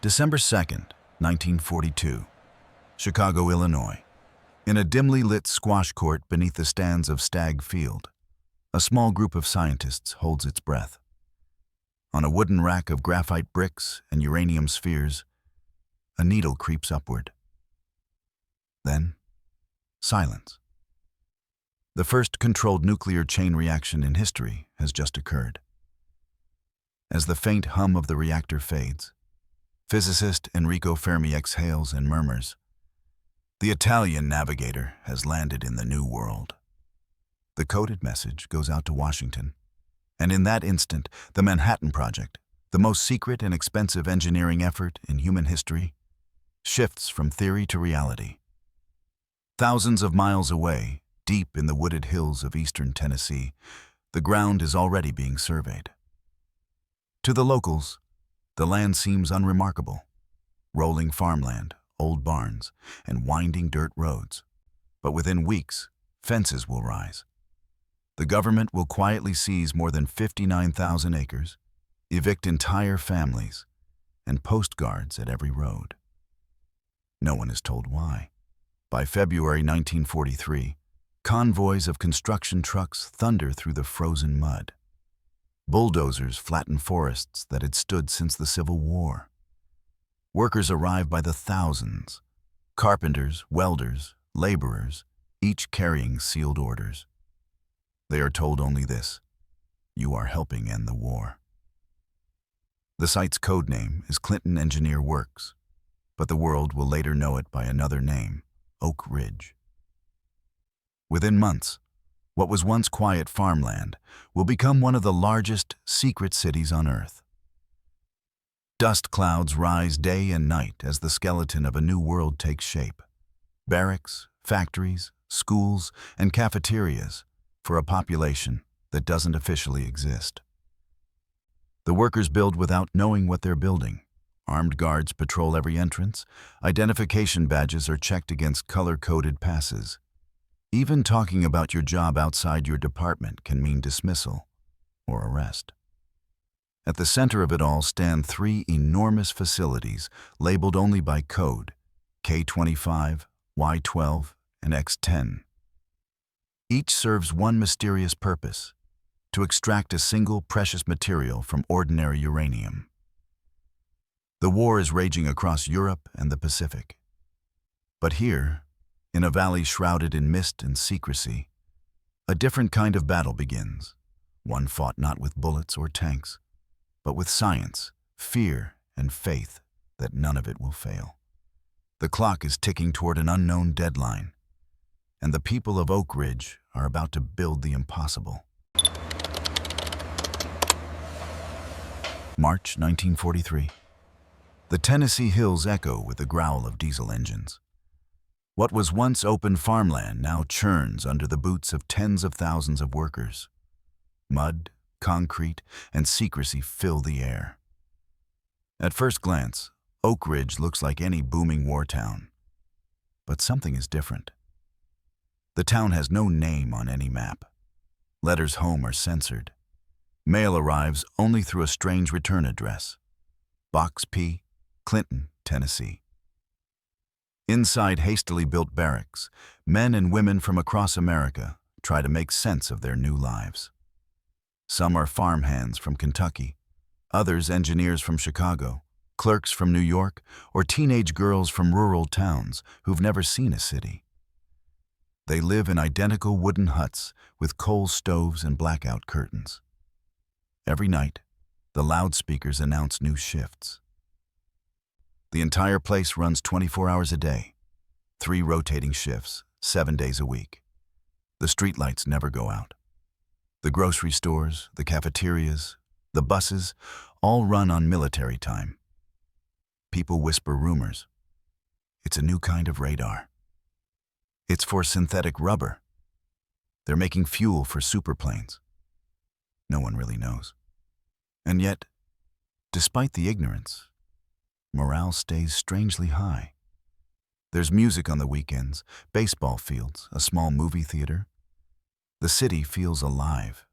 December 2nd, 1942, Chicago, Illinois. In a dimly lit squash court beneath the stands of Stagg Field, a small group of scientists holds its breath. On a wooden rack of graphite bricks and uranium spheres, a needle creeps upward. Then, silence. The first controlled nuclear chain reaction in history has just occurred. As the faint hum of the reactor fades, physicist Enrico Fermi exhales and murmurs, "The Italian navigator has landed in the New World." The coded message goes out to Washington, and in that instant, the Manhattan Project, the most secret and expensive engineering effort in human history, shifts from theory to reality. Thousands of miles away, deep in the wooded hills of eastern Tennessee, the ground is already being surveyed. To the locals, the land seems unremarkable: rolling farmland, old barns, and winding dirt roads. But within weeks, fences will rise. The government will quietly seize more than 59,000 acres, evict entire families, and post guards at every road. No one is told why. By February 1943, convoys of construction trucks thunder through the frozen mud. Bulldozers flatten forests that had stood since the Civil War. Workers arrive by the thousands: carpenters, welders, laborers, each carrying sealed orders. They are told only this: you are helping end the war. The site's code name is Clinton Engineer Works, but the world will later know it by another name: Oak Ridge. Within months, what was once quiet farmland will become one of the largest secret cities on Earth. Dust clouds rise day and night as the skeleton of a new world takes shape. Barracks, factories, schools, and cafeterias for a population that doesn't officially exist. The workers build without knowing what they're building. Armed guards patrol every entrance. Identification badges are checked against color-coded passes. Even talking about your job outside your department can mean dismissal or arrest. At the center of it all stand three enormous facilities labeled only by code: K25, Y12, and X10. Each serves one mysterious purpose: to extract a single precious material from ordinary uranium. The war is raging across Europe and the Pacific. But here, in a valley shrouded in mist and secrecy, a different kind of battle begins. One fought not with bullets or tanks, but with science, fear, and faith that none of it will fail. The clock is ticking toward an unknown deadline, and the people of Oak Ridge are about to build the impossible. March 1943. The Tennessee hills echo with the growl of diesel engines. What was once open farmland now churns under the boots of tens of thousands of workers. Mud, concrete, and secrecy fill the air. At first glance, Oak Ridge looks like any booming war town. But something is different. The town has no name on any map. Letters home are censored. Mail arrives only through a strange return address: Box P, Clinton, Tennessee. Inside hastily built barracks, men and women from across America try to make sense of their new lives. Some are farmhands from Kentucky, others engineers from Chicago, clerks from New York, or teenage girls from rural towns who've never seen a city. They live in identical wooden huts with coal stoves and blackout curtains. Every night, the loudspeakers announce new shifts. The entire place runs 24 hours a day, 3 rotating shifts, 7 days a week. The streetlights never go out. The grocery stores, the cafeterias, the buses, all run on military time. People whisper rumors. It's a new kind of radar. It's for synthetic rubber. They're making fuel for superplanes. No one really knows. And yet, despite the ignorance, morale stays strangely high. There's music on the weekends, baseball fields, a small movie theater. The city feels alive,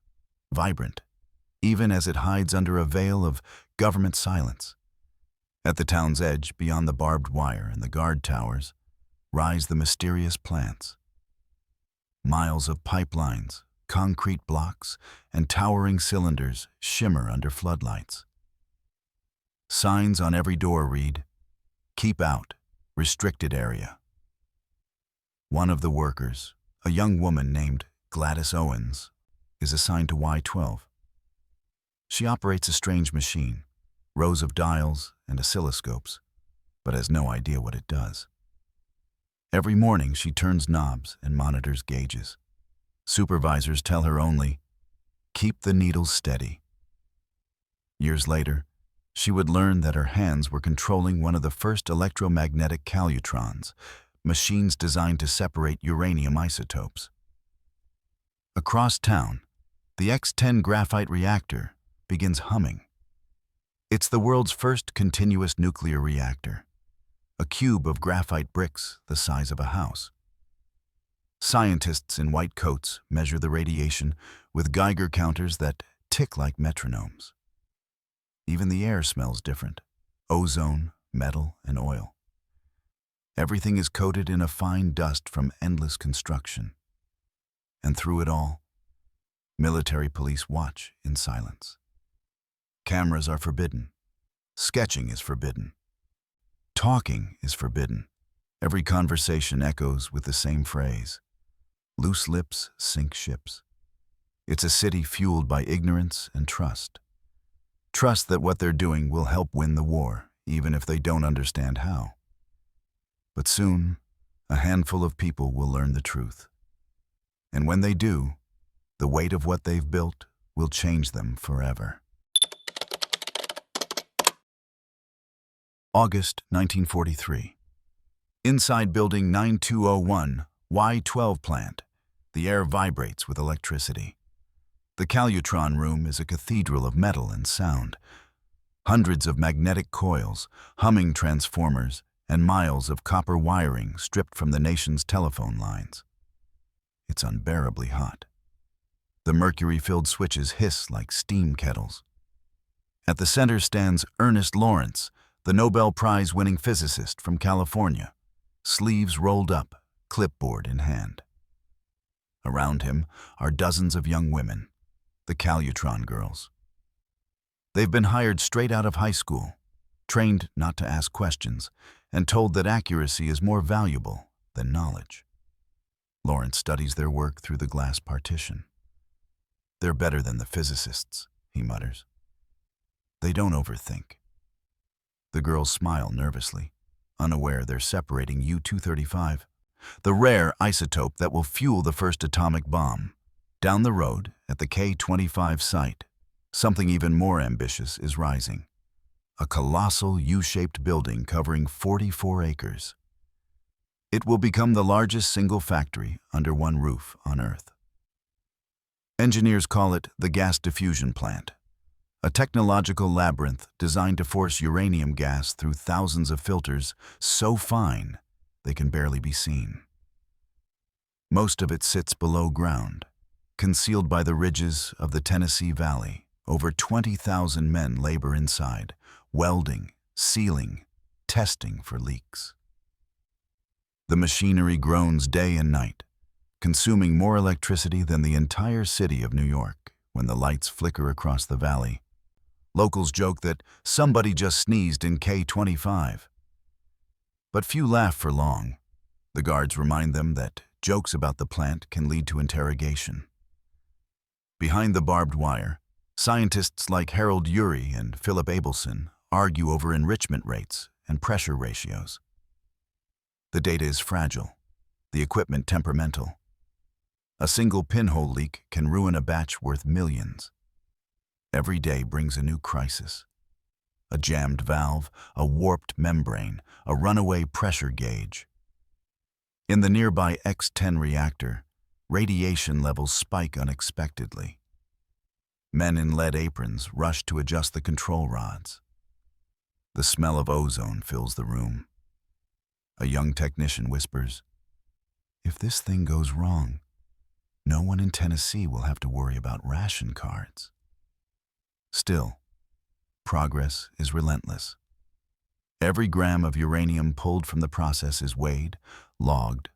vibrant, even as it hides under a veil of government silence. At the town's edge, beyond the barbed wire and the guard towers, rise the mysterious plants. Miles of pipelines, concrete blocks, and towering cylinders shimmer under floodlights. Signs on every door read, "Keep out, restricted area." One of the workers, a young woman named Gladys Owens, is assigned to Y12. She operates a strange machine, rows of dials and oscilloscopes, but has no idea what it does. Every morning she turns knobs and monitors gauges. Supervisors tell her only, "Keep the needles steady." Years later, she would learn that her hands were controlling one of the first electromagnetic calutrons, machines designed to separate uranium isotopes. Across town, the X-10 graphite reactor begins humming. It's the world's first continuous nuclear reactor, a cube of graphite bricks the size of a house. Scientists in white coats measure the radiation with Geiger counters that tick like metronomes. Even the air smells different: ozone, metal, and oil. Everything is coated in a fine dust from endless construction. And through it all, military police watch in silence. Cameras are forbidden. Sketching is forbidden. Talking is forbidden. Every conversation echoes with the same phrase: loose lips sink ships. It's a city fueled by ignorance and trust. Trust that what they're doing will help win the war, even if they don't understand how. But soon, a handful of people will learn the truth. And when they do, the weight of what they've built will change them forever. August 1943. Inside Building 9201, Y12 plant, the air vibrates with electricity. The Calutron room is a cathedral of metal and sound. Hundreds of magnetic coils, humming transformers, and miles of copper wiring stripped from the nation's telephone lines. It's unbearably hot. The mercury-filled switches hiss like steam kettles. At the center stands Ernest Lawrence, the Nobel Prize-winning physicist from California, sleeves rolled up, clipboard in hand. Around him are dozens of young women, the Calutron girls. They've been hired straight out of high school, trained not to ask questions, and told that accuracy is more valuable than knowledge. Lawrence studies their work through the glass partition. "They're better than the physicists," he mutters. "They don't overthink." The girls smile nervously, unaware they're separating U-235, the rare isotope that will fuel the first atomic bomb. Down the road, at the K-25 site, something even more ambitious is rising. A colossal U-shaped building covering 44 acres. It will become the largest single factory under one roof on Earth. Engineers call it the gas diffusion plant, a technological labyrinth designed to force uranium gas through thousands of filters so fine they can barely be seen. Most of it sits below ground, concealed by the ridges of the Tennessee Valley. Over 20,000 men labor inside, welding, sealing, testing for leaks. The machinery groans day and night, consuming more electricity than the entire city of New York when the lights flicker across the valley. Locals joke that somebody just sneezed in K-25. But few laugh for long. The guards remind them that jokes about the plant can lead to interrogation. Behind the barbed wire, scientists like Harold Urey and Philip Abelson argue over enrichment rates and pressure ratios. The data is fragile, the equipment temperamental. A single pinhole leak can ruin a batch worth millions. Every day brings a new crisis. A jammed valve, a warped membrane, a runaway pressure gauge. In the nearby X-10 reactor, radiation levels spike unexpectedly. Men in lead aprons rush to adjust the control rods. The smell of ozone fills the room. A young technician whispers, "If this thing goes wrong, no one in Tennessee will have to worry about ration cards." Still, progress is relentless. Every gram of uranium pulled from the process is weighed, logged,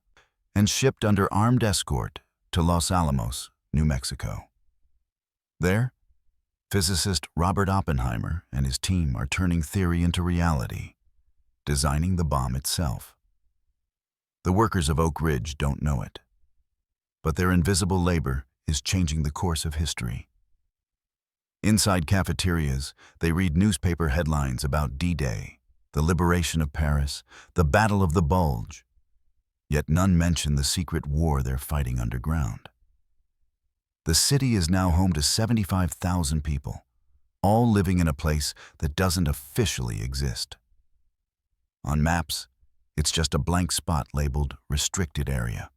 and shipped under armed escort to Los Alamos, New Mexico. There, physicist Robert Oppenheimer and his team are turning theory into reality, designing the bomb itself. The workers of Oak Ridge don't know it, but their invisible labor is changing the course of history. Inside cafeterias, they read newspaper headlines about D-Day, the liberation of Paris, the Battle of the Bulge, yet none mention the secret war they're fighting underground. The city is now home to 75,000 people, all living in a place that doesn't officially exist. On maps, it's just a blank spot labeled Restricted Area.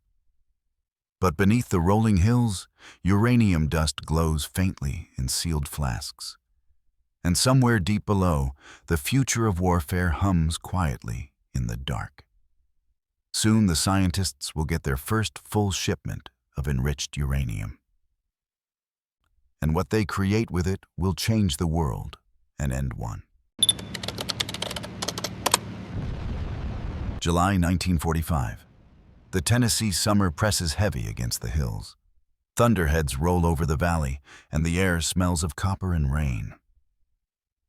But beneath the rolling hills, uranium dust glows faintly in sealed flasks. And somewhere deep below, the future of warfare hums quietly in the dark. Soon the scientists will get their first full shipment of enriched uranium. And what they create with it will change the world and end one. July 1945. The Tennessee summer presses heavy against the hills. Thunderheads roll over the valley, and the air smells of copper and rain.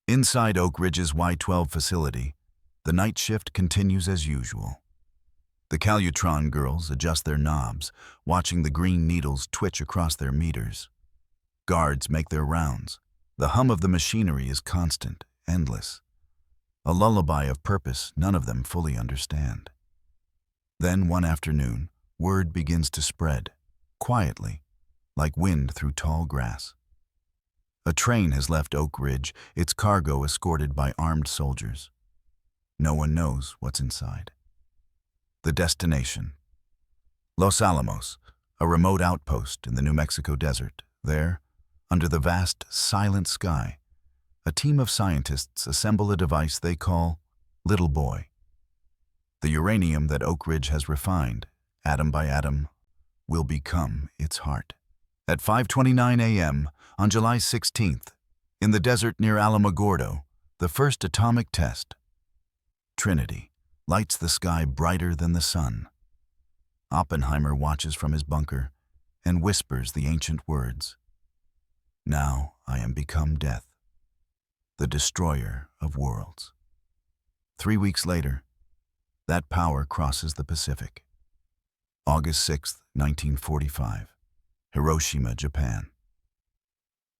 Inside Oak Ridge's Y-12 facility, the night shift continues as usual. The Calutron girls adjust their knobs, watching the green needles twitch across their meters. Guards make their rounds. The hum of the machinery is constant, endless. A lullaby of purpose none of them fully understand. Then one afternoon, word begins to spread, quietly, like wind through tall grass. A train has left Oak Ridge, its cargo escorted by armed soldiers. No one knows what's inside. The destination: Los Alamos, a remote outpost in the New Mexico desert. There, under the vast, silent sky, a team of scientists assemble a device they call Little Boy. The uranium that Oak Ridge has refined, atom by atom, will become its heart. At 5:29 a.m. on July 16th, in the desert near Alamogordo, the first atomic test, Trinity, lights the sky brighter than the sun. Oppenheimer watches from his bunker and whispers the ancient words, "Now I am become death, the destroyer of worlds." 3 weeks later, that power crosses the Pacific. August 6, 1945, Hiroshima, Japan.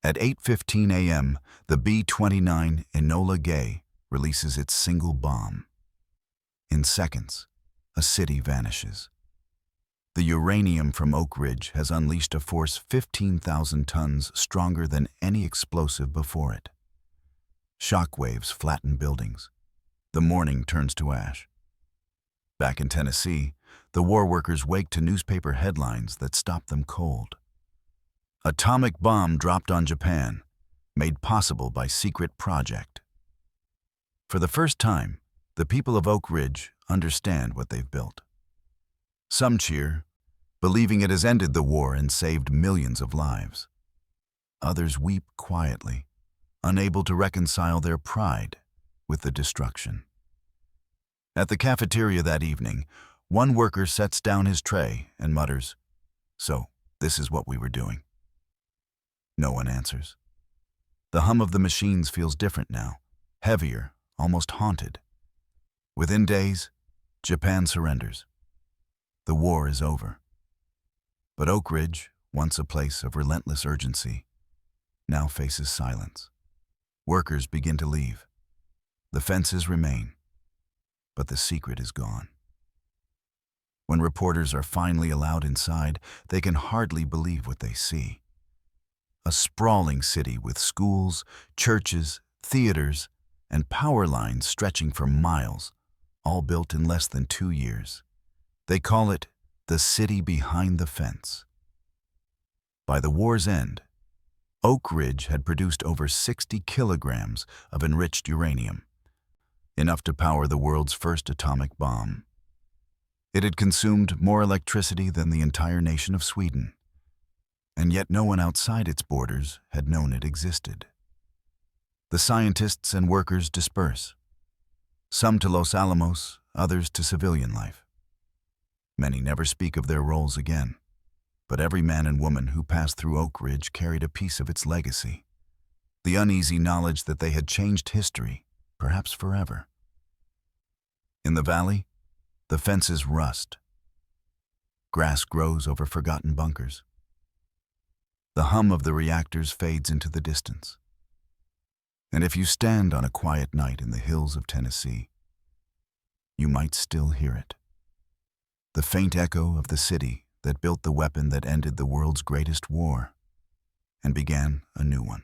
At 8:15 a.m., the B-29 Enola Gay releases its single bomb. In seconds, a city vanishes. The uranium from Oak Ridge has unleashed a force 15,000 tons stronger than any explosive before it. Shock waves flatten buildings. The morning turns to ash. Back in Tennessee, the war workers wake to newspaper headlines that stop them cold. Atomic bomb dropped on Japan, made possible by secret project. For the first time, the people of Oak Ridge understand what they've built. Some cheer, believing it has ended the war and saved millions of lives. Others weep quietly, unable to reconcile their pride with the destruction. At the cafeteria that evening, one worker sets down his tray and mutters, "So, this is what we were doing." No one answers. The hum of the machines feels different now, heavier, almost haunted. Within days, Japan surrenders. The war is over. But Oak Ridge, once a place of relentless urgency, now faces silence. Workers begin to leave. The fences remain, but the secret is gone. When reporters are finally allowed inside, they can hardly believe what they see. A sprawling city with schools, churches, theaters, and power lines stretching for miles, all built in less than 2 years. They call it the city behind the fence. By the war's end, Oak Ridge had produced over 60 kilograms of enriched uranium, enough to power the world's first atomic bomb. It had consumed more electricity than the entire nation of Sweden, and yet no one outside its borders had known it existed. The scientists and workers disperse. Some to Los Alamos, others to civilian life. Many never speak of their roles again, but every man and woman who passed through Oak Ridge carried a piece of its legacy. The uneasy knowledge that they had changed history, perhaps forever. In the valley, the fences rust. Grass grows over forgotten bunkers. The hum of the reactors fades into the distance. And if you stand on a quiet night in the hills of Tennessee, you might still hear it. The faint echo of the city that built the weapon that ended the world's greatest war and began a new one.